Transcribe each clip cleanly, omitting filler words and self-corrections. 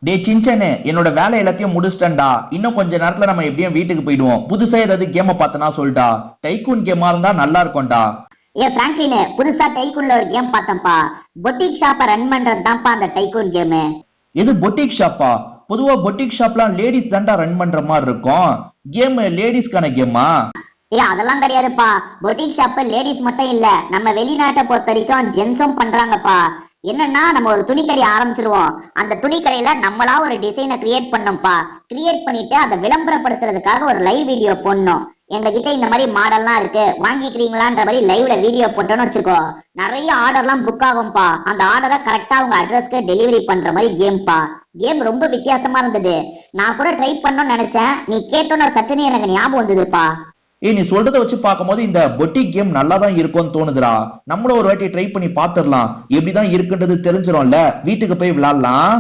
டே சின்சனு, என்னோட வேலை எல்லாத்தையும் முடிச்சிட்டேன்டா. இன்னும் கொஞ்ச நேரத்துல நம்ம எப்படியும் வீட்டுக்கு போயிடுவோம். புதுசா ஏதாவது கேம பார்த்தனா சொல்லிட்டா. டைக்கூன் கேமா இருந்தா நல்லா இருக்கும்டா. பிராங்க்லின், புதுசா டைக்கூன்ல ஒரு கேம் பார்த்தேன்ப்பா. பொட்டிக் ஷாப்பை ரன் பண்றது தான்ப்பா அந்த டைக்கூன் கேமு. எது பொட்டிக் ஷாப்பா? பொதுவா பொட்டிக் ஷாப்லாம் லேடிஸ் தான்டா ரன் பண்ற மாதிரி இருக்கும். கேம் லேடிஸ்க்கான கேமா? அதெல்லாம் கிடையாதுப்பா. பொட்டிக் ஷாப் லேடிஸ் மட்டும் இல்ல, நம்ம வெளிநாட்டை பொறுத்த வரைக்கும் ஜென்ஸும் பண்றாங்கப்பா. என்னன்னா, நம்ம ஒரு துணிக்கடை ஆரம்பிச்சிருவோம். அந்த துணிக்கடையில நம்மளா ஒரு டிசைனை கிரியேட் பண்ணோம்ப்பா. கிரியேட் பண்ணிட்டு அதை விளம்பரப்படுத்துறதுக்காக ஒரு லைவ் வீடியோ போடணும். எங்க கிட்ட இந்த மாதிரி மாடல்லாம் இருக்கு, வாங்கிக்கிறீங்களான்ற மாதிரி லைவ்ல வீடியோ போட்டோன்னு வச்சுக்கோ, நிறைய ஆர்டர்லாம் புக் ஆகும்பா. அந்த ஆர்டரை கரெக்டா உங்க அட்ரஸ்க்கு டெலிவரி பண்ற மாதிரி கேம்பா. கேம் ரொம்ப வித்தியாசமா இருந்தது. நான் கூட ட்ரை பண்ணணும்னு நினைச்சேன். நீ கேட்டோன்னு சட்டுன்னு எனக்கு ஞாபகம் வந்ததுப்பா. நீ சொல்றதை வச்சு பார்க்கும்போது இந்த பொட்டிக் கேம் நல்லா தான் இருக்கும்னு தோணுதுடா. நம்மளும் ஒரு வாட்டி ட்ரை பண்ணி பார்த்துடலாம். எப்படிதான் இருக்குன்றது தெரிஞ்சிடும்ல. வீட்டுக்கு போய் விளையாடலாம்.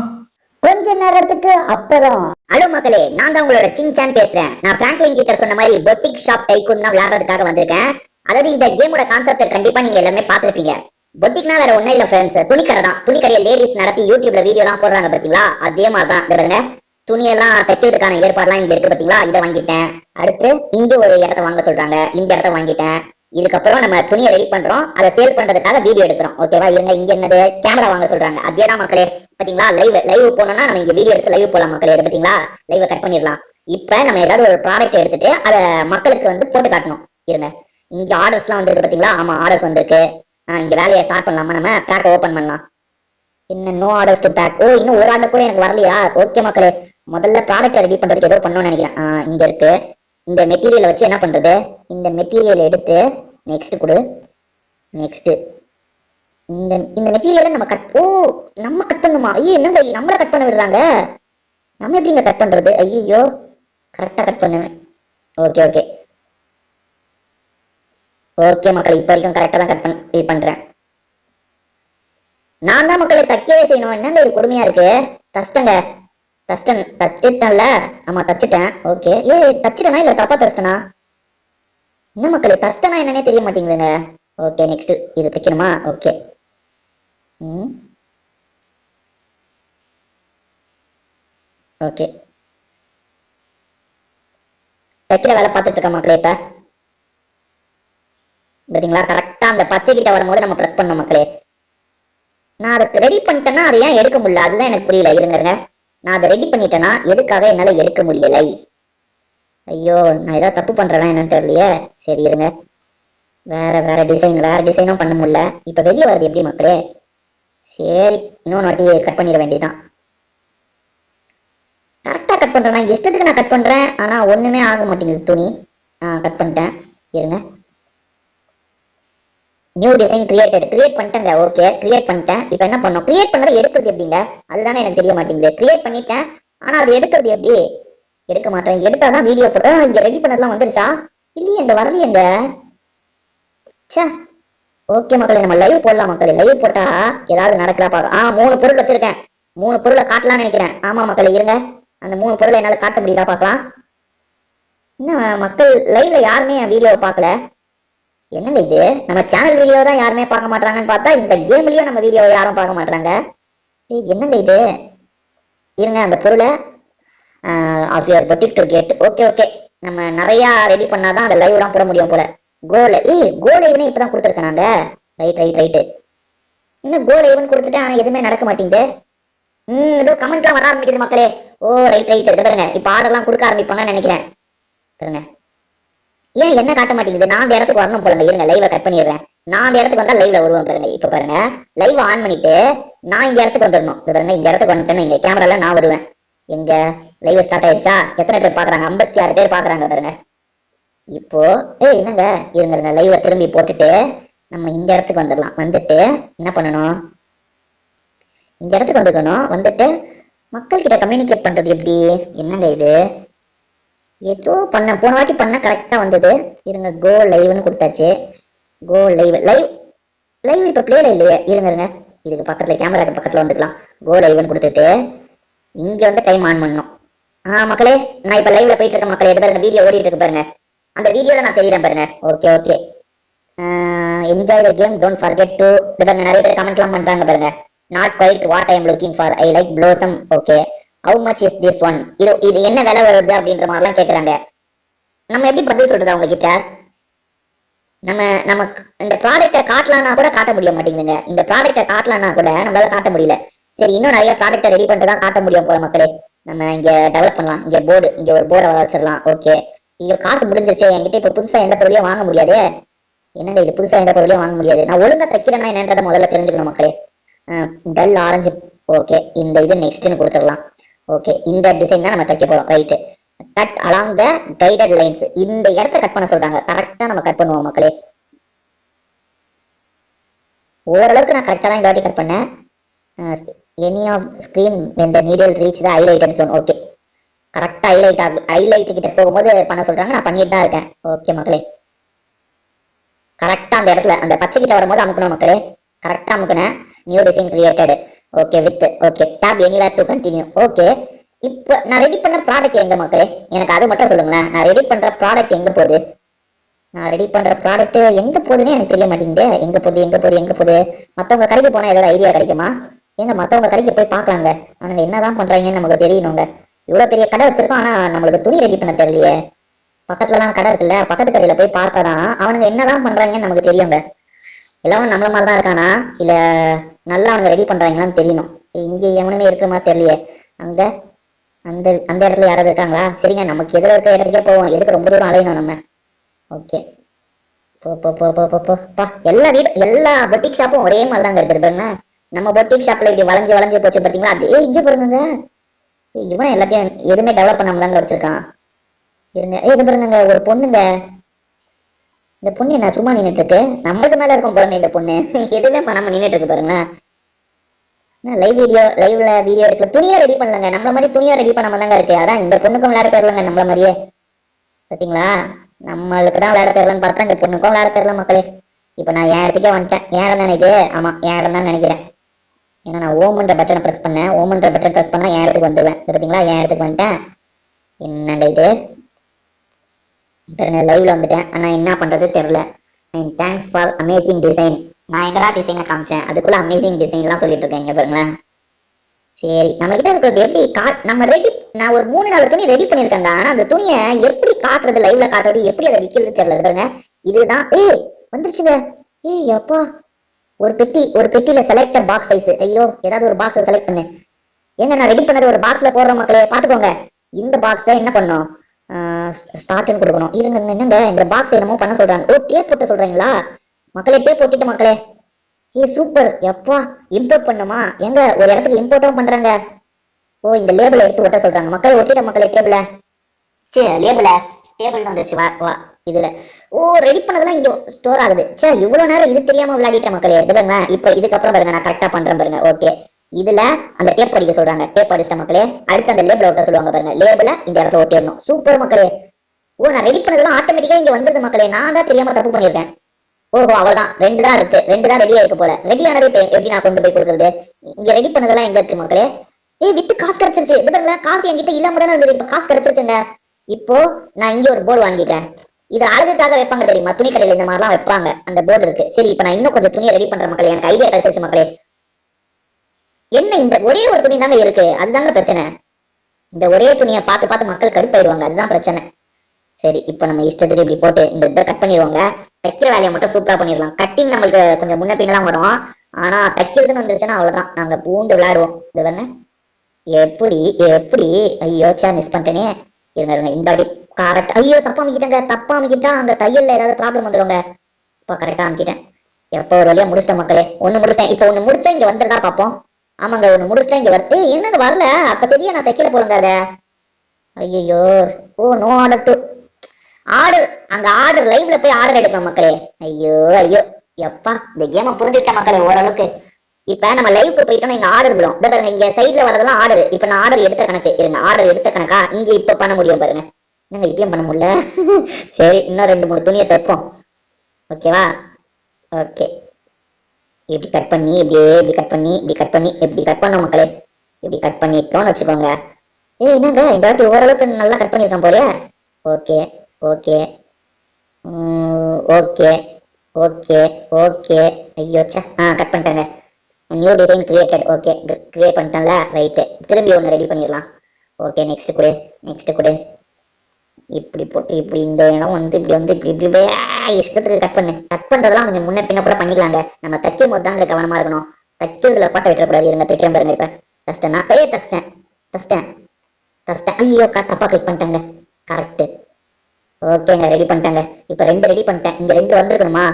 கொஞ்ச நேரத்துக்கு அப்புறம், ஹலோ மக்களே, நான் தான் உங்களோட சின்சான் பேசுறேன். நான் பிராங்க்லின் கிட்ட சொன்ன மாதிரி பொட்டிக் ஷாப் டைக்கூன் தான் விளையாடுறதுக்காக வந்திருக்கேன். அதாவது இந்த கேமோட கான்செப்ட் கண்டிப்பா நீங்க எல்லாமே பார்த்திருப்பீங்க. பொட்டிக்னா வேற ஒன்னும் இல்ல ஃப்ரெண்ட்ஸ், துணிக்கடை தான். துணிக்கடையை லேடிஸ் நடத்தி யூடியூப்ல வீடியோ எல்லாம் போடுறாங்க பாத்தீங்களா, அதே மாதிரி தான். பாருங்க, துணியெல்லாம் தைக்கிறதுக்கான ஏற்பாடுலாம் இங்க இருக்கு பாத்தீங்களா. இதை வாங்கிட்டேன். அடுத்து இங்க ஒரு இடத்த வாங்க சொல்றாங்க, இந்த இடத்த வாங்கிட்டேன். இதுக்கப்புறம் நம்ம துணியை ரெடி பண்றோம், அதை சேல் பண்றதுக்காக வீடியோ எடுக்கிறோம். ஓகேவா? இருங்க, இங்க என்னது கேமரா வாங்க சொல்றாங்க. அதேதான் மக்களே. பாத்தீங்களா, லைவ் போனோம்னா நம்ம இங்க வீடியோ எடுத்து லைவ் போடலாம் மக்களே. பாத்தீங்களா, லைவ் கட் பண்ணிடலாம். இப்ப நம்ம ஏதாவது ஒரு ப்ராடக்ட் எடுத்துட்டு அதை மக்களுக்கு வந்து போட்டு காட்டணும். இருங்க, இங்க ஆர்டர்ஸ் எல்லாம் வந்திருக்கு பாத்தீங்களா. ஆமா, ஆர்டர்ஸ் வந்திருக்கு. இங்க வேலையை ஸ்டார்ட் பண்ணலாமா? நம்ம பேக் ஓபன் பண்ணலாம். இன்னும் நோ ஆர்டர்ஸ் டு பேக். ஓ, இன்னும் ஒரு ஆர்டர் கூட எனக்கு வரலையா? ஓகே மக்களே, முதல்ல ப்ராடக்ட் ரெடி பண்றதுக்கு ஏதோ பண்ணணும்னு நினைக்கிறேன். இங்க இருக்கு. இந்த மெட்டீரியலை வச்சு என்ன பண்றது? இந்த மெட்டீரியல் எடுத்து நெக்ஸ்ட் கொடு. நெக்ஸ்ட் இந்த இந்த மெட்டீரியலை நம்ம நம்ம கட் பண்ணுமா? ஐயோ, என்னங்க நம்மள கட் பண்ண விடுறாங்க. நம்ம எப்படிங்க கட் பண்றது? ஐயோ, கரெக்டா கட் பண்ணுவேன். ஓகே ஓகே ஓகே மக்கள், இப்ப வரைக்கும் கரெக்டா தான் கட் பண்றேன். நான் தான் மக்களை தைக்கவே செய்யணும். என்னங்க இது கொடுமையா இருக்கு. தச்சிட்டேன்ல. ஆமா, தச்சிட்டேன். ஓகே. தச்சிட்டேனா இல்ல தப்பா தச்சிட்டேனா? என்ன மக்களே, தச்சிட்டேனா என்னன்னே தெரிய மாட்டேங்குதுங்க. ஓகே, நெக்ஸ்ட் இது தைக்கணுமா? ஓகே. ஓகே, தைக்கிற வேலை பார்த்துட்டு இருக்க மக்களே. இப்ப பாத்தீங்களா, கரெக்டா அந்த பச்சை கிட்ட வரும்போது நம்ம பிரஸ் பண்ணோம் மக்களே. நான் அதை ரெடி பண்ணிட்டேன்னா அதை ஏன் எடுக்க முடியல? அதுதான் எனக்கு புரியல. இருங்க, நான் அதை ரெடி பண்ணிட்டேன்னா எதுக்காக என்னால எடுக்க முடியலை? ஐயோ, நான் ஏதாவது தப்பு பண்றேன்னா என்னன்னு தெரியலையே. சரி இருங்க, வேற டிசைனும் பண்ண முடியல. இப்ப வெளியே வருது எப்படி மக்களே? சரி, இன்னொன்று வாட்டி கட் பண்ணிட வேண்டியதான். கரெக்டா கட் பண்றேன். நான் இஷ்டத்துக்கு நான் கட் பண்றேன், ஆனா ஒண்ணுமே ஆக மாட்டேங்குது துணி. கட் பண்ணிட்டேன். இருங்க, நியூ டிசைன் கிரியேட் பண்ணிட்டேங்க. ஓகே, கிரியேட் பண்ணிட்டேன். இப்போ என்ன பண்ணோம்? கிரியேட் பண்ணதை எடுக்கிறது எப்படிங்க? அதுதானே எனக்கு தெரிய மாட்டேங்குது. கிரியேட் பண்ணிட்டேன், ஆனா அது எடுக்கிறது எப்படி? எடுக்க மாட்டேன். எடுத்தாதான் வீடியோ போட. இங்க ரெடி பண்ணதெல்லாம் வந்துருச்சா? இல்லையே, எங்க வரலையேங்க. சே, ஓகே மக்களே, நம்ம லைவ் போடலாம் மக்களே. லைவ் போட்டா ஏதாவது நடக்கிறா பாக்க. 3 பொருள் வச்சிருக்கேன். 3 பொருளை காட்டலாம்னு நினைக்கிறேன். ஆமா மக்களே, இருங்க, அந்த 3 பொருளை என்னால காட்ட முடியுதா பார்க்கலாம். இன்னும் மக்கள் லைவ்ல யாருமே என் வீடியோவை பார்க்கல. என்னங்க இது, நம்ம சேனல் வீடியோ தான் யாருமே பார்க்க மாட்டாங்கன்னு பார்த்தா இந்த கேம்லயும் நம்ம வீடியோவை யாரும் பார்க்க மாட்டாங்க. என்னங்க இது? இருங்க, அந்த பொருளை of your boutique to get. Okay, நம்ம நிறைய ரெடி பண்ணாதான் அந்த லைவ்லாம் போட முடியும் போல. கோலைவனே இப்பதான் கொடுத்துருக்கேன் நாங்க. ரைட்டு. இன்னும் கோலைவன் கொடுத்துட்டேன், ஆனா எதுவுமே நடக்க மாட்டேங்குது. ஏதோ கமெண்ட்லாம் வர ஆரம்பிக்குது மக்களே. ஓ, ரைட் பாருங்க, இப்ப ஆர்டர்லாம் கொடுக்க ஆரம்பிப்பாங்கன்னு நினைக்கிறேன். பாருங்க, ஏன் என்ன காட்ட மாட்டேங்குது? நான் அந்த இடத்துக்கு வரணும் போல. இருங்க, லைவை கட் பண்ணிடுறேன். நான் அந்த இடத்துக்கு வந்தா லைவ்ல வருவேன் பாருங்க. இப்ப பாருங்க, லைவ் ஆன் பண்ணிட்டு நான் இந்த இடத்துக்கு வந்துடணும். பாருங்க, இந்த இடத்துக்கு வந்துட்டேன்னு இங்க கேமரால நான் வருவேன். எங்க லைவ் ஸ்டார்ட் ஆயிடுச்சா? எத்தனை பேர் பாக்குறாங்க? 56 பேர் பாக்குறாங்க பாருங்க. இப்போ என்னங்க, இருங்க, லைவை திரும்பி போட்டுட்டு நம்ம இந்த இடத்துக்கு வந்துடலாம். வந்துட்டு என்ன பண்ணணும்? இந்த இடத்துக்கு வந்துக்கணும். வந்துட்டு மக்கள் கிட்ட கம்யூனிகேட் பண்றது எப்படி? என்னங்க இது? ஏதோ போன வாட்டி பண்ண கரெக்டா வந்தது. இருங்க, கோ லைவ்னு கொடுத்தாச்சு. கோ லைவ் இப்ப பிளேல இல்லையே. இருங்க, இதுக்கு பக்கத்துல கேமராக்கு பக்கத்துல வந்துக்கலாம். கோ லைவ்னு கொடுத்துட்டு இங்க வந்து டைம் ஆன் பண்ணணும். மக்களே, நான் இப்ப லைவ்ல போயிட்டு இருக்கேன் மக்களே. இது பாருங்க, வீடியோ ஓடிட்டு இருக்கு பாருங்க. அந்த வீடியோல நான் தெரியுறேன் பாருங்க. Okay. Enjoy the game, don't forget to. இது பாருங்க, நிறைய பேர் கமெண்ட்லாம் பண்றாங்க பாருங்க. Not quite what I am looking for, I like blossom. Okay, how much is this one, இது என்ன விலை வருது அப்படின்ற மாதிரிலாம் கேட்குறாங்க. நம்ம எப்படி பதில் சொல்றது அவங்க கிட்ட? நம்ம இந்த ப்ராடக்ட்டை காட்டலாம்னா கூட காட்ட முடிய மாட்டேங்குதுங்க. இந்த ப்ராடக்ட்டை காட்டலாம்னா கூட நம்மளால காட்ட முடியல. சரி, இன்னும் நிறைய ப்ராடக்ட்டை ரெடி பண்ணிட்டு தான் காட்ட முடியும் போல மக்களே. நம்ம இங்க டெவலப் பண்ணலாம். இங்க போர்டு, இங்க ஒரு போர்டை வர வச்சிடலாம். ஓகே, ஐயோ காசு முடிஞ்சிருச்சு என்கிட்ட. இப்ப புதுசா எந்த பொருளையும் வாங்க முடியாது. என்னங்க இது, புதுசா எந்த பொருளையும் வாங்க முடியாது. நான் ஒழுங்கா தைக்கிறேன்னா என்னன்றதை முதல்ல தெரிஞ்சுக்கணும் மக்களே. Dull orange. ஓகே, இந்த இது நெக்ஸ்ட்னு கொடுத்துடலாம். ஓகே, இந்த டிசைன் தான் நம்ம தைக்க போறோம். Right, cut along the guided lines. இந்த இடத்த கட் பண்ண சொல்றாங்க. கரெக்டா நம்ம கட் பண்ணுவோம் மக்களே. ஓரளவுக்கு நான் கரெக்டா தான் இந்த வாட்டி கட் பண்ணேன். Any off screen when the needle reach the highlighted zone. Okay, கரெக்டா ஹைலைட் கிட்ட போகும்போது பண்ண சொல்றாங்க. நான் பண்ணிட்டு தான் இருக்கேன். ஓகே மக்களே, கரெக்டா அந்த இடத்துல அந்த பச்சை கிட்ட வரும்போது அமுக்கணும் மக்களே. கரெக்டா அமுக்கினேன். New design created. Okay, with okay tab anywhere to continue. Okay, இப்போ நான் ரெடி பண்ண ப்ராடக்ட் எங்க மக்களே? எனக்கு அது மட்டும் சொல்லுங்களேன். நான் ரெடி பண்ற ப்ராடக்ட் எங்க போகுது? நான் ரெடி பண்ற ப்ராடக்ட் எங்க போகுதுன்னு எனக்கு தெரிய மாட்டேங்குது. எங்க போகுது? மத்தவங்க கடைக்கு போனா ஏதாவது ஐடியா கிடைக்குமா? எங்க மத்தவங்க கடைக்கு போய் பார்க்கலாங்க. அவனுங்க என்னதான் பண்றாங்கன்னு நமக்கு தெரியணுங்க. இவ்வளவு பெரிய கடை வச்சிருக்கோம், ஆனா நம்மளுக்கு துணி ரெடி பண்ண தெரியலையே. பக்கத்துலலாம் கடை இருக்குல்ல, பக்கத்து கடையில போய் பார்த்தாதான் அவனுங்க என்னதான் பண்றாங்கன்னு நமக்கு தெரியுங்க. எல்லாரும் நம்மள மாதிரி தான் இருக்கானா, இல்ல நல்லா அவங்க ரெடி பண்றாங்களான்னு தெரியணும். இங்க எவனுமே இருக்கிற மாதிரி தெரியலையே. அங்க அந்த அந்த இடத்துல யாராவது இருக்காங்களா? சரிங்க, நமக்கு எதிர இருக்க இடத்துக்கே போவோம். எதுக்கு ரொம்ப தூரம் அலையணும் நம்ம? ஓகே, போ. எல்லா பொட்டிக் ஷாப்பும் ஒரே மாதிரி தாங்க இருக்குது பாருங்க. நம்ம பொட்டிக் ஷாப்ல இப்படி வளைஞ்சு போச்சு பாத்தீங்களா? அதே இங்க பாருங்க. இவனை எல்லாத்தையும் எதுவுமே டெவலப் பண்ணாம தாங்க வச்சிருக்கான். இருங்க, இது பாருங்க ஒரு பொண்ணுங்க. இந்த பொண்ணு என்ன சும்மா நின்றுட்டு இருக்கு? நம்மளுக்கு மேல இருக்கும் பாருங்க இந்த பொண்ணு. எதுவுமே பண்ணாம நின்றுட்டு இருக்கு பாருங்க. லைவ்ல வீடியோ எடுக்கல, துணியா ரெடி பண்ணலங்க. நம்மள மாதிரி துணியா ரெடி பண்ணாம தாங்க இருக்கு. அதான் இந்த பொண்ணுக்கும் விளையாட தெரியலங்க நம்மள மாதிரியே. பாத்தீங்களா, நம்மளுக்கு தான் விளையாட தெரியலன்னு பார்த்தா இந்த பொண்ணுக்கும் விளையாட தெரியல மக்களே. இப்ப நான் என் இடத்துக்கே வந்துட்டேன். என் இடம் தானே இது? ஆமா, என் இடம் தான் நினைக்கிறேன். ஏன்னா நான் ஓமன்ற பட்டனை பிரஸ் பண்ணேன். ஓமன்ற பட்டன் பிரஸ் பண்ணா என் இடத்துக்கு வந்துடுவேன். பாத்தீங்களா, என் இடத்துக்கு வந்துட்டேன். என்னங்க இது, லைவ்ல வந்துட்டேன். ஆனா என்ன பண்றது தெரியல. Thanks for amazing design. நான் எங்கடா டிசைனை காமிச்சேன், அதுக்குள்ள அமேசிங் டிசைன் எல்லாம் சொல்லிட்டு இருக்கேன். இங்க பாருங்களேன். சரி, நம்ம கிட்ட இருக்கிறது எப்படி நம்ம ரெடி. நான் ஒரு 3-4 துணி ரெடி பண்ணிருக்கேங்க. ஆனா அந்த துணியை எப்படி காட்டுறது, லைவ்ல காட்டுறது, எப்படி அதை விற்கிறது தெரியல பாருங்க. இதுதான் வந்துருச்சுங்க. அப்பா, ஒரு பெட்டியில செலக்ட் பாக்ஸ் சைஸ். ஐயோ, ஏதாவது ஒரு பாக்ஸை செலக்ட் பண்ணு. ஏங்க, நான் ரெடி பண்ணது ஒரு பாக்ஸ்ல போடுற மக்களே, பாத்துக்கோங்க. இந்த பாக்ஸை என்ன பண்ணும்? ஸ்டார்ட்னு கொடுக்கணும். இருங்க, என்னங்க இந்த பாக்ஸ் என்னமோ பண்ண சொல்றாங்க. டேப் போட்டு சொல்றீங்களா மக்களே? டேப் போட்டுட்டு மக்களே. சூப்பர். எப்பா, இம்போர்ட் பண்ணுமா? எங்க ஒரு இடத்துக்கு இம்போர்ட்டும் பண்றாங்க. இந்த லேபிள் எடுத்து ஒட்ட சொல்றாங்க மக்களே. ஒட்டிட்ட மக்களே டேபிள. லேபிள டேபிள் வந்துருச்சு. வா இதுல. ரெடி பண்ணதெல்லாம் இங்க ஸ்டோர் ஆகுது. இவ்வளவு நேரம் இது தெரியாம விளையாடிட்ட மக்களே. இது பாருங்க, இப்ப இதுக்கப்புறம் பாருங்க நான் கரெக்டா பண்றேன் பாருங்க. ஓகே, இதுல அந்த டேப் அடிக்க சொல்றாங்க. டேப் அடிச்சிட்ட மக்களே. அடுத்து அந்த லேபிள் ஒட்ட சொல்லுவாங்க பாருங்க. லேபிள இந்த இடத்துல ஒட்டிடணும். சூப்பர் மக்களே. நான் ரெடி பண்ணதெல்லாம் ஆட்டோமேட்டிக்கா இங்க வந்துருது மக்களே. நான் தான் தெரியாம தப்பு பண்ணிருக்கேன். அவ்வளவுதான். 2 தான் இருக்கு. 2 தான் ரெடியா இருக்கு போல. ரெடி ஆனது எப்படி நான் கொண்டு போய் கொடுக்குறது? இங்க ரெடி பண்ணதெல்லாம் எங்க இருக்கு மக்களே? வித்து காசு கிடைச்சிருச்சு. இது பாருங்க, காசு என்கிட்ட இல்லாம தானே இருந்தது. இப்ப காசு கிடைச்சிருச்சுங்க. இப்போ நான் இங்க ஒரு போர்டு வாங்கிட்டேன். இது அழகுக்காக வைப்பாங்க தெரியுமா? துணி கடையில இந்த மாதிரிலாம் வைப்பாங்க. அந்த போர்டு இருக்கு. சரி, இப்ப நான் இன்னும் கொஞ்சம் துணியை ரெடி பண்ற மக்களே. எனக்கு ஐடியா கிடைச்சிருச்சு மக்களே. என்ன, இந்த ஒரே ஒரு துணி தாங்க இருக்கு. அதுதாங்க பிரச்சனை. இந்த ஒரே துணியை பார்த்து மக்கள் கடுப்பாயிடுவாங்க. அதுதான் பிரச்சனை. சரி, இப்ப நம்ம இஷ்டத்துக்கு இப்படி போட்டு இந்த இதை கட் பண்ணிடுவாங்க. தைக்கிற வேலையை மட்டும் சூப்பரா பண்ணிடலாம். கட்டிங் நம்மளுக்கு கொஞ்சம் முன்ன பின்ன தான் வரும். ஆனா தைக்கிறதுன்னு வந்துருச்சுன்னா அவ்வளவுதான், நாங்க பூந்து விளையாடுவோம். இது வேணா எப்படி ஐயோ மிஸ் பண்ணிட்டேனே. இருங்க, இந்த அடி கரெக்ட். ஐயோ, தப்பா அமைக்கிட்டா அந்த தையல்ல ஏதாவது ப்ராப்ளம் வந்துடுங்க. இப்ப கரெக்டா அமைக்கிட்டேன். எப்போ ஒரு வழியா முடிச்சிட்டேன் மக்களே. ஒண்ணு முடிச்சிட்டேன். இப்போ ஒண்ணு முடிச்சா இங்க வந்துருந்தா பாப்போம். ஆமாங்க, ஒண்ணு முடிச்சிட்டா இங்க வருது. என்னது வரல? அப்ப சரியா நான் தைக்கல போடுங்க அத. ஐயோ, நோ ஆர்டர் டு ஆர்டர். அங்க ஆர்டர் லைவ்ல போய் ஆர்டர் எடுக்கணும் மக்களே. ஐயோ எப்பா, இந்த கேமை புரிஞ்சுக்கிட்ட மக்களே ஓரளவுக்கு. இப்ப நம்ம லைவ்க்கு போயிட்டோம், இங்க ஆர்டர் விடும். பாருங்க, இங்க சைட்ல வரதெல்லாம் ஆர்டர். இப்ப நான் ஆர்டர் எடுத்த கணக்கு. இருங்க, ஆர்டர் எடுத்த கணக்கா இங்க இப்ப பண்ண முடியும் பாருங்க. என்னங்க இப்பயும் பண்ண முடியல? சரி, இன்னும் 2-3 துணியை தைப்போம். ஓகேவா? ஓகே, இப்படி கட் பண்ணி இப்படி கட் பண்ணோம் மக்களே. இப்படி கட் பண்ணிட்டோம்னு வச்சுக்கோங்க. என்னங்க இந்த வாட்டி ஓரளவுக்கு நல்லா கட் பண்ணிருக்கேன் போல. Okay okay okay okay okay ஐயோ கட் பண்ணிட்டேங்க. New design created. Okay, create பண்ணிட்டேன்ல. ரைட்டு, திரும்பி ஒன்று ரெடி பண்ணிடலாம். ஓகே நெக்ஸ்ட் கொடு, நெக்ஸ்ட் கொடு. இப்படி போட்டு இப்படி இந்த இடம் வந்து இப்படி வந்து இப்படி இப்படி இஷ்டத்துக்கு கட் பண்ணு. கட் பண்றதெல்லாம் கொஞ்சம் முன்ன பின்ன கூட பண்ணிக்கலாங்க. நம்ம தைக்கும் போது தாங்க கவனமா இருக்கணும். தைக்கிறதுல கோட்டை விட்டுறக்கூடாது. இருங்க தைக்கிறேன் பாருங்க. இப்ப தச்சிட்டேன்னா தச்சிட்டேன் தச்சிட்டேன் தச்சிட்டேன். ஐயோ தப்பா கிளிக் பண்ணிட்டேங்க. கரெக்ட். ஓகேங்க ரெடி பண்ணிட்டாங்க. இப்ப 2 ரெடி பண்ணிட்டேன். இங்க 2 வந்திருக்கணுமா?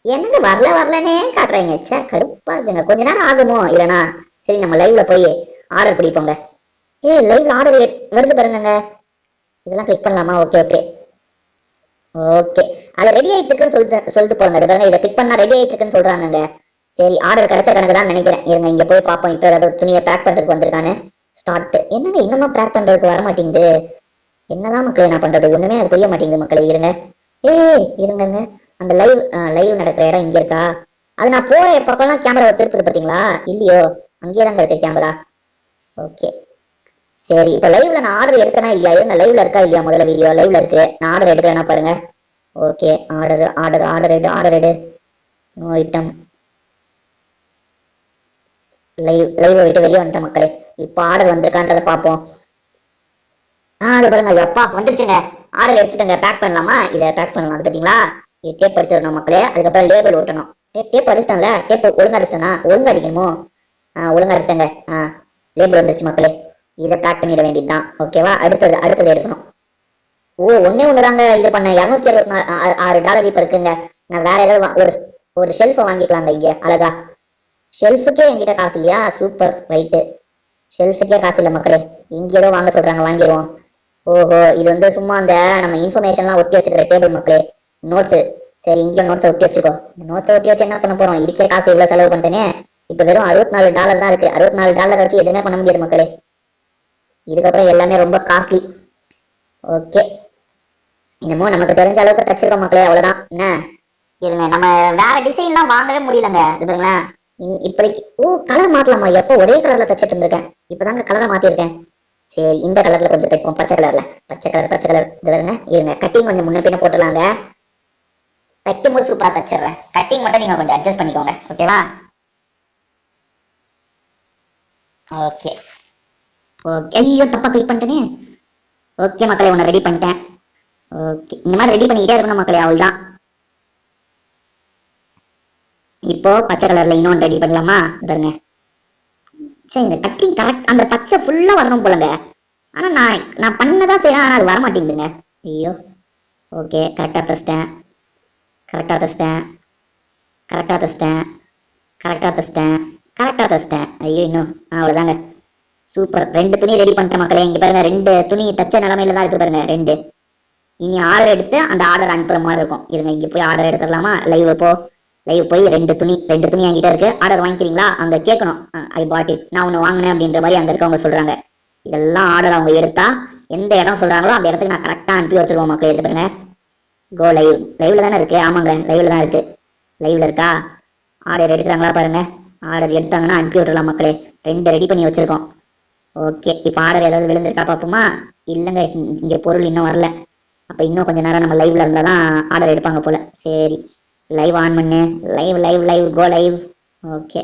என்னங்க வரலனே காட்டுறாங்க. சே கடுப்பா இருக்குங்க. கொஞ்ச நேரம் ஆகுமோ இல்லனா? சரி நம்ம லைவ்ல போய் ஆர்டர் பிடிப்போங்க. லைவ்ல ஆர்டர் வருது பாருங்க. இதெல்லாம் கிளிக் பண்ணலாமா? Okay okay okay. அது ரெடி ஆயிட்டு இருக்குன்னு சொல்லிட்டு போறாங்க. அது பாருங்க, இதை கிளிக் பண்ணா ரெடி ஆயிட்டு இருக்குன்னு சொல்றாங்க. சரி ஆர்டர் கிடைச்ச கணக்கு தான் நினைக்கிறேன். இருங்க இங்க போய் பார்ப்போம். இப்போ ஏதாவது துணியை பேக் பண்றதுக்கு வந்திருக்கானு. ஸ்டார்ட். என்னங்க இன்னமும் பேக் பண்றதுக்கு வர மாட்டேங்குது. என்னதான் மக்களே நான் பண்றது? ஒண்ணுமே எனக்கு புரிய மாட்டேங்குது மக்களே. இருங்க இருங்கங்க. அந்த லைவ் நடக்கிற இடம் இங்க இருக்கா? அது நான் போற பக்கம்லாம் கேமரா திருப்புது பாத்தீங்களா? இல்லையோ, அங்கேயே தாங்க இருக்கு கேமரா. ஓகே சரி. இப்ப லைவ்ல நான் ஆர்டர் எடுத்தனா இல்லையா? இருங்க லைவ்ல இருக்கா இல்லையா? முதல்ல வீடியோ லைவ்ல இருக்கு. நான் ஆர்டர் எடுக்கிறேன்னா பாருங்க. ஓகே ஆர்டர் எடு. No item. லைவ் விட்டு வெளியே வந்துட்டேன் மக்களே. இப்போ ஆர்டர் வந்திருக்கான்றதை பார்ப்போம். அது பாருங்க. அப்பா வந்துருச்சுங்க. ஆர்டர் எடுத்துட்டேங்க. பேக் பண்ணலாமா? இதை பேக் பண்ணலாம். அது பார்த்தீங்களா? இது டேப் அடிச்சிடணும் மக்களே. அதுக்கப்புறம் லேபிள் ஓட்டணும். டேப் அடிச்சிட்டாங்களே. டேப் ஒழுங்கா அடிச்சிட்டேனா? ஒழுங்கா அடிக்கணுமோ? ஒழுங்கா அடிச்சிட்டேங்க. லேபிள் வந்துருச்சு மக்களே. இதை பேக் பண்ணிட வேண்டியதுதான். ஓகேவா? அடுத்தது எடுக்கணும். ஒன்னே ஒண்ணுதாங்க இது பண்ணேன். $266 இப்ப இருக்குங்க. நான் வேற ஏதாவது ஒரு ஷெல்ஃபை வாங்கிக்கலாங்க. இங்க அழகா ஷெல்ஃபுக்கே என்கிட்ட காசு இல்லையா? Super right. ஷெல்ஃபுக்கே காசு இல்லை மக்களே. இங்க ஏதோ வாங்க சொல்றாங்க, வாங்கிடுவோம். ஓஹோ, இது வந்து சும்மா அந்த நம்ம இன்ஃபர்மேஷன்லாம் ஒட்டி வச்சுக்கிற டேபிள் மக்களே. நோட்ஸ். சரி இங்க நோட்ஸை ஒட்டி வச்சுக்கோ. இந்த நோட்ஸை ஒட்டி வச்சு என்ன பண்ண போறோம்? இதுக்கே காசு இவ்வளவு செலவு பண்ணிட்டேனே. இப்ப வெறும் $64 தான் இருக்கு. $64 வச்சு எதுவுமே பண்ண முடியாது மக்களே. இதுக்கப்புறம் எல்லாமே ரொம்ப காஸ்ட்லி. ஓகே, என்னமோ நமக்கு தெரிஞ்ச அளவுக்கு தச்சிருக்கோம் மக்களே. அவ்வளவுதான். என்ன இருங்க, நம்ம வேற டிசைன்லாம் வாங்கவே முடியலங்க. இது பாருங்களேன். இப்போதைக்கு கலர் மாத்தலாமா? எப்போ ஒரே கலர்ல தச்சிட்டு இருந்திருக்கேன். இப்பதாங்க கலரை மாத்திருக்கேன். சரி இந்த கலர்ல கொஞ்சம் தைப்போம். பச்சை கலர். இது வருங்க. இருங்க கட்டிங் கொஞ்சம் முன்ன பின்ன போட்டுலாங்க. தைக்கும் போது சூப்பரா தச்சிடுறேன். கட்டிங் மட்டும் நீங்க கொஞ்சம் அட்ஜஸ்ட் பண்ணிக்கோங்க. ஓகேவா? Okay okay. ஐயோ தப்பா கிளிக் பண்ணிட்டேனே. ஓகே மக்களே, உன்னை ரெடி பண்ணிட்டேன். ஓகே, இந்த மாதிரி ரெடி பண்ணிக்கிட்டே இருக்கணும் மக்களே. அவ்வளவுதான். இப்போ பச்சை கலர்ல இன்னொன்று ரெடி பண்ணலாமா? பாருங்க. சரி இந்த கட்டிங் கரெக்ட் அந்த பச்சை ஃபுல்லா வரணும் போலங்க. ஆனா நான் பண்ணதான் செய்யறேன். ஆனா அது வர மாட்டேங்குதுங்க. ஐயோ. ஓகே கரெக்டா தச்சிட்டேன். ஐயோ இன்னும் அவ்வளவுதாங்க. சூப்பர். 2 துணி ரெடி பண்ணிட்டேன் மக்களே. இங்க பாருங்க, 2 துணி தச்ச நிலைமையில தான் இருக்கு பாருங்க. 2. இனி ஆர்டர் எடுத்து அந்த ஆர்டர் அனுப்புற மாதிரி இருக்கும். இருங்க இங்க போய் ஆர்டர் எடுத்துடலாமா? லைவ் போய் 2 துணி என்கிட்ட இருக்கு. ஆர்டர் வாங்கிக்கிறீங்களா? அங்க கேட்கணும். ஐ பாட் இட். நான் ஒன்று வாங்கினேன் அப்படின்ற மாதிரி அங்க இருக்கவங்க சொல்றாங்க. இதெல்லாம் ஆர்டர் அவங்க எடுத்தா எந்த இடம் சொல்றாங்களோ அந்த இடத்துக்கு நான் கரெக்டா அனுப்பி வச்சிருவோம் மக்களே. எடுத்து பாருங்க. கோ லைவ்ல தானே இருக்கு. ஆமாங்க லைவ்ல தான் இருக்கு. லைவ்ல இருக்கா? ஆர்டர் எடுக்கிறாங்களா பாருங்க. ஆர்டர் எடுத்தாங்கன்னா அனுப்பி விட்டுறலாம் மக்களே. 2 ரெடி பண்ணி வச்சிருக்கோம். ஓகே, இப்போ ஆர்டர் ஏதாவது விழுந்திருக்கா பார்ப்போமா? இல்லைங்க, இங்கே பொருள் இன்னும் வரல. அப்போ இன்னும் கொஞ்சம் நேரம் நம்ம லைவ்ல இருந்தால் தான் ஆர்டர் எடுப்பாங்க போல. சரி லைவ் ஆன் பண்ணு. Live go live. ஓகே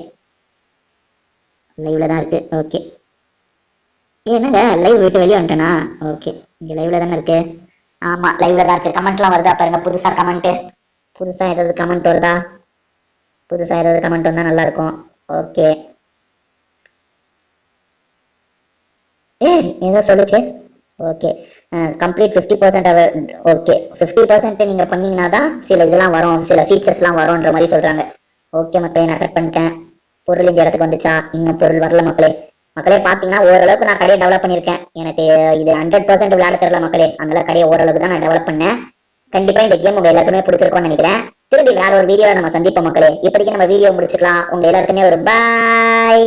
லைவ்ல தான் இருக்கு. ஓகே என்னங்க லைவ் விட்டு வெளியே வந்துட்டேனா? ஓகே இங்கே லைவ்ல தானே இருக்கு. ஆமாம் லைவ்ல தான் இருக்கு. கமெண்ட்லாம் வருதா பாருங்க. புதுசாக ஏதாவது கமெண்ட் வருதா? புதுசாக ஏதாவது கமெண்ட் வந்தால் நல்லா இருக்கும். ஓகே ஏதோ சொல்லுச்சு. Okay complete 50%. ஓகே 50% நீங்கள் பண்ணீங்கன்னா தான் சில இதெல்லாம் வரும், சில ஃபீச்சர்ஸ்லாம் வரும்ன்ற மாதிரி சொல்கிறாங்க. ஓகே மக்களே, நான் கட் பண்ணிட்டேன். பொருள் இந்த இடத்துக்கு வந்துச்சா? இன்னும் பொருள் வரல மக்களே. பார்த்தீங்கன்னா ஓரளவுக்கு நான் கடையை டெவலப் பண்ணியிருக்கேன். எனக்கு இது 100% விளையாட தெரியல மக்களே. அதனால கடையை ஓரளவுக்கு தான் நான் டெவலப் பண்ணேன். கண்டிப்பாக இந்த கேம் உங்கள் எல்லாருக்குமே பிடிச்சிருக்கும்னு நினைக்கிறேன். திரும்பி வேற ஒரு வீடியோவில் நம்ம சந்திப்போம் மக்களே. இப்போதைக்கு நம்ம வீடியோ முடிச்சுக்கலாம். உங்கள் எல்லாருக்குமே ஒரு பாய்.